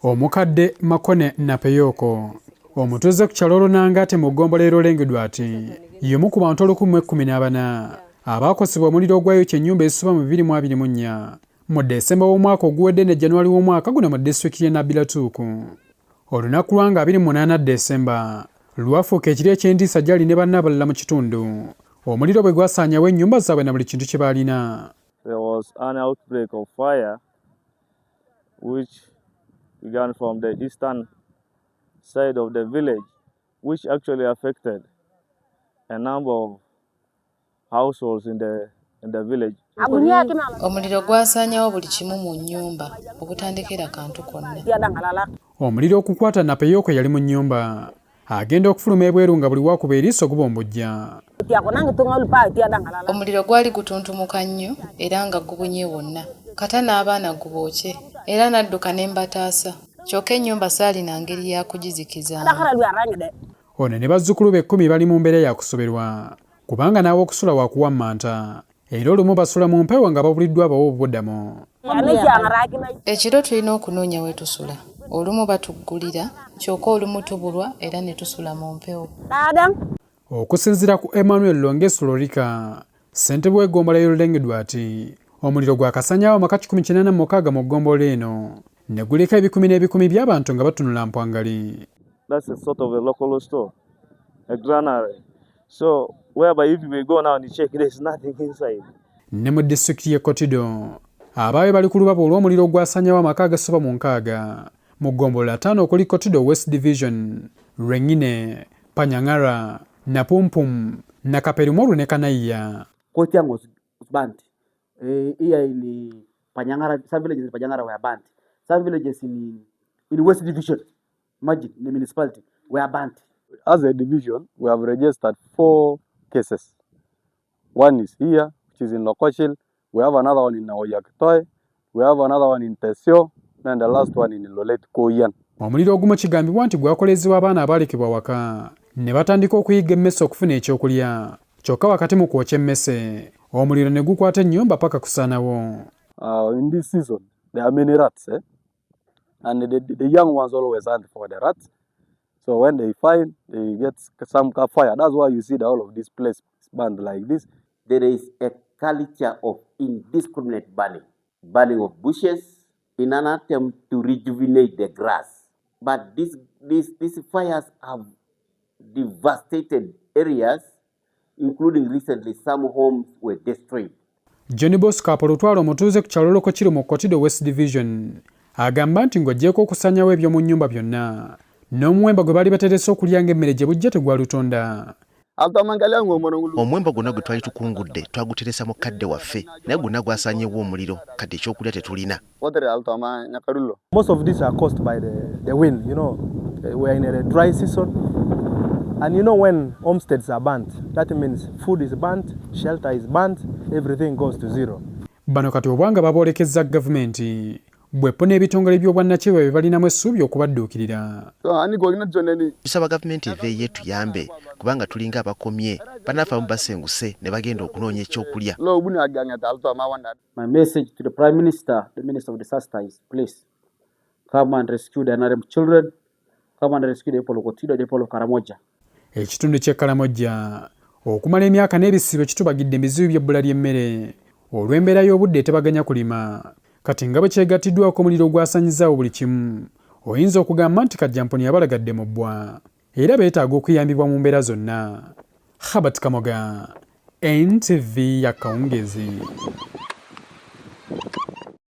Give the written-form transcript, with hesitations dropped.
Omukadde Makone Napeyoko omutuuze ku kyalo Lunangate mu ggombolola erolengedwa ati y'omu ku bantu 114 abaakosebwa omuliro ogwayokya ennyumba ezisoba mu 224 mu Desemba w'omwaka oguwedde ne Januwali w'omwaka guno mu disitulikiti y'e Nabilatuuku. Olunaku lwanga 28 Desemba lwafuuka ekiro eky'entiisa gy'ali ne banne abalala mu kitundu omuliro bwe gwasaanyawo ennyumba zaabwe na buli kintu kye baalina. There was an outbreak of fire which began from the eastern side of the village, which actually affected a number of households in the village. Omuliro gwasaanyawo buli kimu mu nnyumba okutandikira kantu konna. Omuliro okukwata Napeyoko yali mu nnyumba agenda okufuluma ebweru nga buli wakuba eriiso gubombojja. Omuliro gwali gutuntumuka nnyo era nga gubunye wonna kata n'abaana gubookye era n'adduka n'embataasa kyokka ennyumba saalina ngeri ya kugizikiza. Ono ne bazzukulu be 10 bali mu mbeera ya kusoberwa kubanga naawe okusula wakuwammanta era olumu basula mu mpewo nga babuliddwa abawa obubuddamu. Ekiro tulina okunoonya we tusula. Olumu batuggulira kyokka olumu tubulwa era ne tusula mu mpewo. Okusinziira ku Emmanuel Longesu Lorika, ssentebe w'eggombolola y'olulengedwa ati omuliro gwakasanyaawo amaka 186 mu ggombolola eno ne guleka ebikumi n'ebikumi by'abantu nga batunula mpwangali. That's a sort of a local store, a granary. So whereby if we go now and check, there is nothing inside. Ne mu disitulikiti y'e Kotido abaabe bali ku lubabu olw'omuliro ogwasanyaawo amaka agasoba mu 6 mu ggombolola 5 okuli Kotido West Division, Rengine, Panyangara, Napumpum, Nakaperumoru ne Kanaiya. Kotiang was burnt. Here in Panyangara, some villages in Panyangara were burnt. Some villages in West Division, imagine the municipality, were burnt. As a division, we have registered 4 cases. One is here, which is in Lokochil. We have another one in Oyaktoy. We have another one in Tesio. And the last one in Lolet Koyan. Omuliro ogumu kigambibwa nti gwakolezebwa abaana abaalekebwa waka ne batandika okuyiga emmese okufuna ekyokulya kyokka wakati mu kwokya emmese omuliro ne gukwata ennyumba paka kusaanawo. In this season there are many rats, and the young ones always hunt for the rats. So when they find, they get some fire. That's why you see the whole of this place burned like this. There is a culture of indiscriminate burning of bushes in an attempt to rejuvenate the grass. But these fires have devastated areas, including recently some homes were destroyed. Johnny Bosco Apolotwalo omutuuze ku kyalo Lokokiro mu Kotido West Division agamba nti ng'oggyeko okusanyawo ebyo mu nnyumba byonna n'omuwemba gwe baali baterese okulya ng'emmere gye bujja tegwalutonda. Omwemba gwonna gwe twali tukungudde twaguteresa mu kadde waffe naye gwonna gwasaanyeewo omuliro kadde ekyokulya tetulina. Most of these are caused by the wind, you know. We are in a dry season, and you know when homesteads are burnt, that means food is burnt, shelter is burnt, everything goes to zero. Bano kati obwanga babolekezza gavumenti bweppo n'ebitongole by'obwannakyewa bye balinamu essuubi okubadduukirira. Tusaba gavumenti eveeyo etuyambe kubanga tulinga abakomye banaafa basenguse ne bagenda okunoonya ekyokulya. My message to the Prime Minister, the Minister of Disaster is please come and rescue the NRM children, come and rescue the people of Kotido, the people of Karamoja. Ekitundu ky'e Karamoja okumala emyaka n'ebisibo kitubagidde ebizibu by'ebbula ly'emmere olw'embeera y'obudde etebaganya kulima. Kati nga bwe kyegattiddwako omuliro ogwasanyizaawo buli kimu oyinza okugamba nti kajjamponi yabalagadde mu bbwa era beetaaga okuyambibwa mu mbeera zonna. Habat Kamoga, NTV ya Kawungezi.